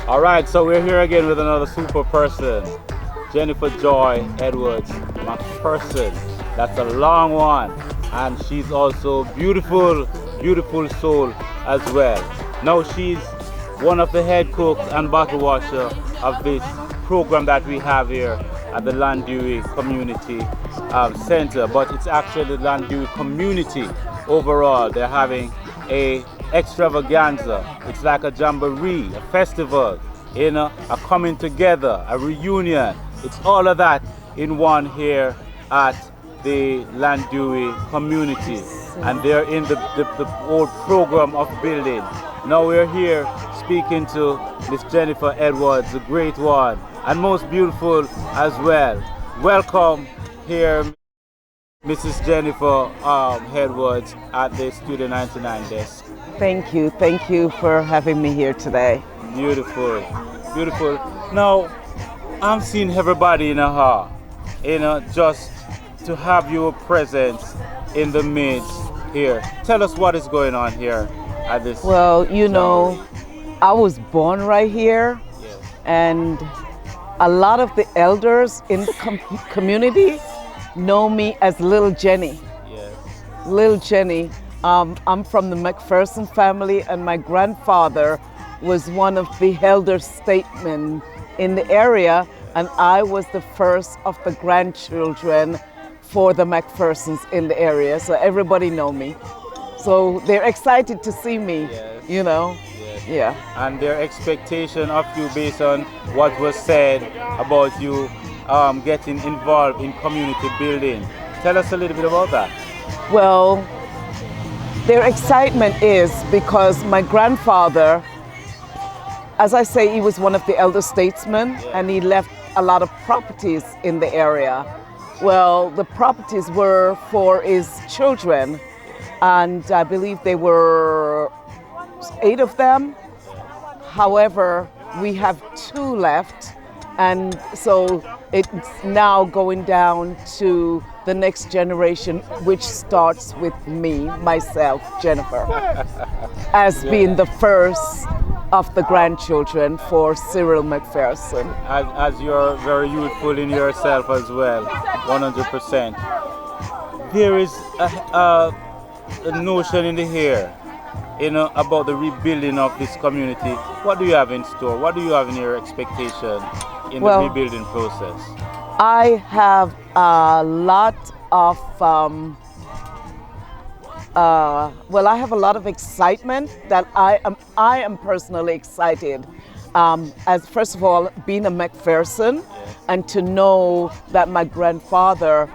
All right, so we're here again with another super person, Jennifer Joy Edwards McPherson. That's a long one, and she's also beautiful, beautiful soul as well. Now she's one of the head cooks and bottle washer of this program that we have here at the Llandewey Community Center, but it's actually the Llandewey community overall. They're having a extravaganza. It's like a jamboree, a festival, a coming together, a reunion. It's all of that in one here at the Llandewey community. And they're in the old program of building. Now we're here speaking to Miss Jennifer Edwards, the great one, and most beautiful as well. Welcome here, Mrs. Jennifer Edwards at the Studio 99 desk. Thank you for having me here today. Beautiful, beautiful. Now, I'm seeing everybody in a hall, just to have your presence in the midst here. Tell us what is going on here at this. Well, I was born right here, Yes. and a lot of the elders in the community know me as Little Jenny. Yes. Little Jenny. I'm from the McPherson family, and my grandfather was one of the elder statesmen in the area, and I was the first of the grandchildren for the McPhersons in the area, so everybody know me. So they're excited to see me, Yes. Yeah. And their expectation of you based on what was said about you getting involved in community building. Tell us a little bit about that. Well, their excitement is because my grandfather, as I say, he was one of the elder statesmen, and he left a lot of properties in the area. Well, the properties were for his children, and I believe there were 8 of them. However, we have 2 left, and so it's now going down to the next generation, which starts with me, myself, Jennifer, as being the first of the grandchildren for Cyril McPherson. As you're very youthful in yourself as well, 100%. There is a notion in the air, about the rebuilding of this community. What do you have in store? What do you have in your expectation in the rebuilding process? I have a lot of, I have a lot of excitement that I am personally excited. As first of all, being a McPherson, and to know that my grandfather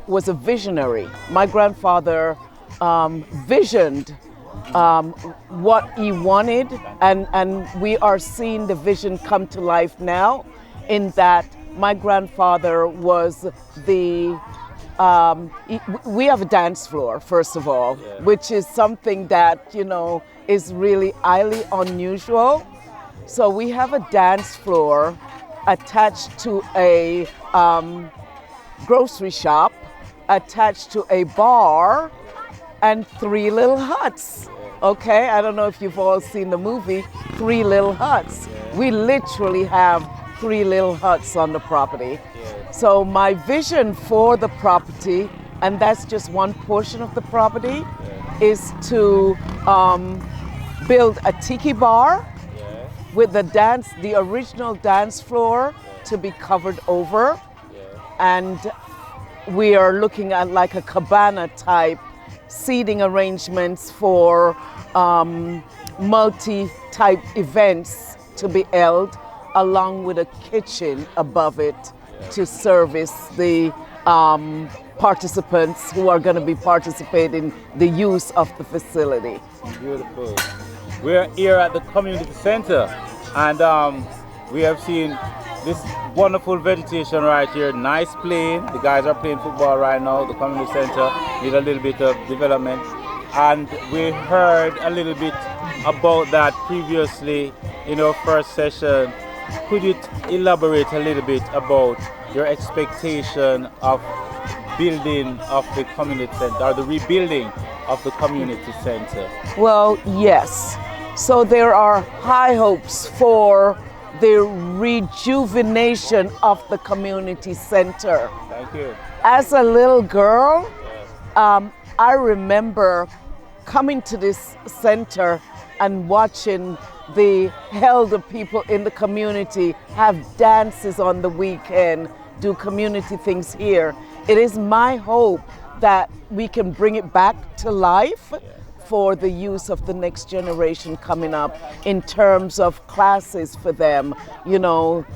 was a visionary. My grandfather visioned what he wanted, and we are seeing the vision come to life now, in that my grandfather was we have a dance floor, first of all, which is something that, is really highly unusual. So we have a dance floor attached to a grocery shop, attached to a bar, and 3 little huts. Okay, I don't know if you've all seen the movie 3 Little Huts. We literally have 3 little huts on the property. So my vision for the property, and that's just one portion of the property, is to build a tiki bar with the original dance floor to be covered over. And we are looking at like a cabana type seating arrangements for multi-type events to be held, along with a kitchen above it to service the participants who are going to be participating the use of the facility. Beautiful. We're here at the community center, and we have seen this wonderful vegetation right here. Nice playing. The guys are playing football right now. The community center need a little bit of development, and we heard a little bit about that previously in our first session. Could you elaborate a little bit about your expectation of building of the community center, or the rebuilding of the community center? Well, yes. So there are high hopes for the rejuvenation of the community center. Thank you. As a little girl, I remember coming to this center and watching the elder people in the community have dances on the weekend, do community things here. It is my hope that we can bring it back to life for the use of the next generation coming up in terms of classes for them, you know,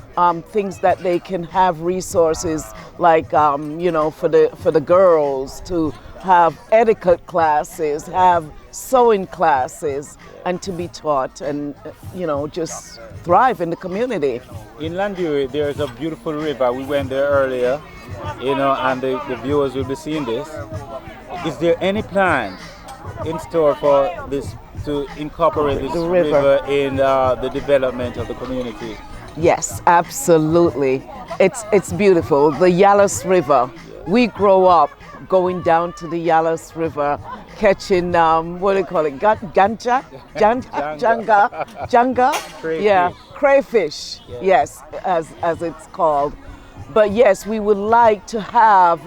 things that they can have resources like, you know, for the girls to have etiquette classes, have sewing classes, and to be taught and, you know, just thrive in the community. In Llandewey, there's a beautiful river. We went there earlier, you know, and the viewers will be seeing this. Is there any plan in store for this, to incorporate this river in the development of the community? Yes, absolutely. It's beautiful. The H.R.S. River. We grow up going down to the H.R.S. River, catching what do you call it? Janga? Crayfish. Yeah, crayfish. Yes, as it's called. But yes, we would like to have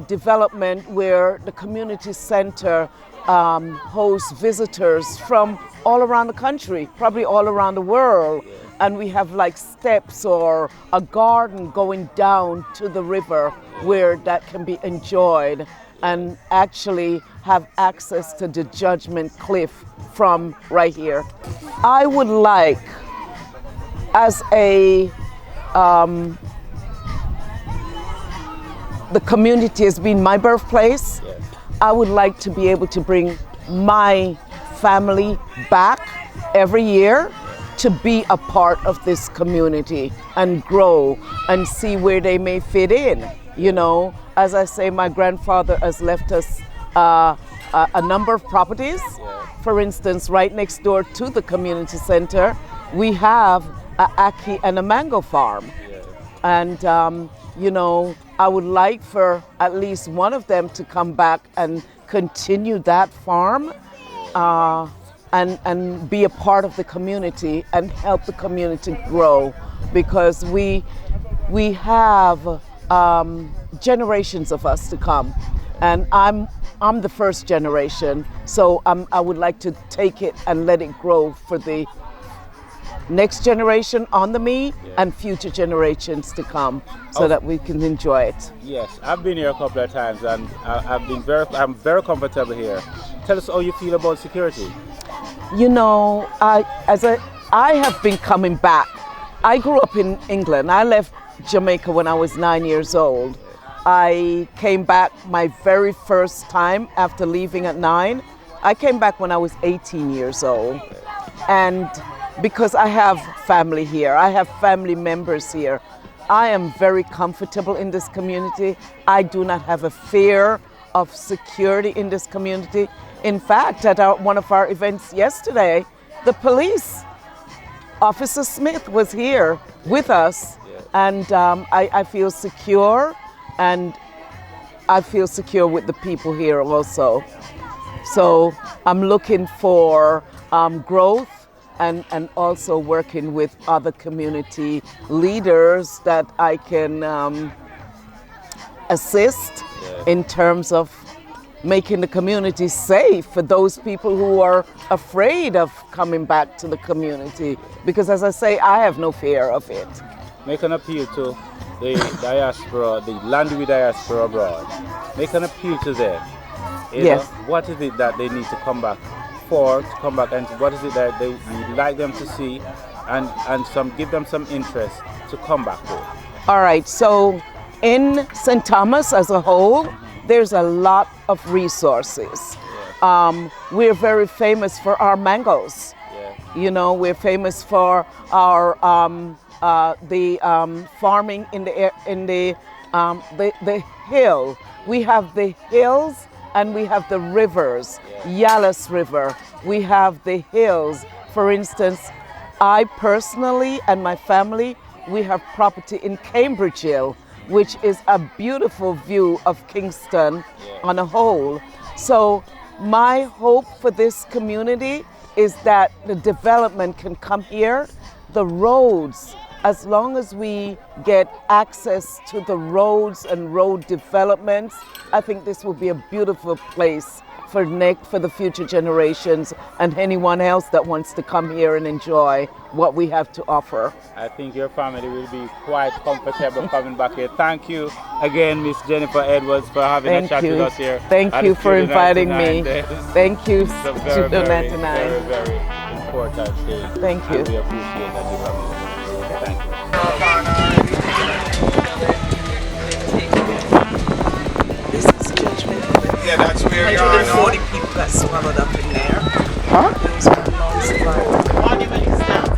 development where the community center hosts visitors from all around the country, probably all around the world. And we have like steps or a garden going down to the river where that can be enjoyed and actually have access to the Judgment Cliff from right here. I would like, as a the community has been my birthplace. I would like to be able to bring my family back every year to be a part of this community and grow and see where they may fit in. You know, as I say, my grandfather has left us a number of properties. For instance, right next door to the community center, we have a ackee and a mango farm. And you know, I would like for at least one of them to come back and continue that farm and be a part of the community and help the community grow, because we have generations of us to come, and I'm the first generation, so I would like to take it and let it grow for the next generation under me and future generations to come, so that we can enjoy it. Yes, I've been here a couple of times and I'm very comfortable here. Tell us how you feel about security. You know, I have been coming back. I grew up in England. I left Jamaica when I was 9 years old. I came back my very first time after leaving at 9. I came back when I was 18 years old. And because I have family here, I have family members here, I am very comfortable in this community. I do not have a fear of security in this community. In fact, at one of our events yesterday, the police, Officer Smith, was here with us, and I feel secure, and I feel secure with the people here also. So I'm looking for growth and also working with other community leaders that I can assist in terms of making the community safe for those people who are afraid of coming back to the community. Because as I say, I have no fear of it. Make an appeal to the diaspora, the Llandewey diaspora abroad. Make an appeal to them. You know, what is it that they need to come back for, and what is it that they would like them to see, and give them some interest to come back for? All right, so in St. Thomas as a whole, there's a lot of resources. We're very famous for our mangoes. You know, we're famous for our farming in the hill. We have the hills and we have the rivers. H.R.S. River. We have the hills. For instance, I personally and my family, we have property in Cambridge Hill, which is a beautiful view of Kingston on a whole. So my hope for this community is that the development can come here. The roads, as long as we get access to the roads and road developments, I think this will be a beautiful place for the future generations and anyone else that wants to come here and enjoy what we have to offer. I think your family will be quite comfortable coming back here. Thank you again, Miss Jennifer Edwards, for having a chat with us here. Thank you for inviting me. Thank you, It's a very, Studio very, 99. very, very important thing. Thank you. And we appreciate that you're coming. Thank you. This is judgment. Yeah, that's where you are now. 140 people got swallowed up in there. Huh? Those were non-survivors.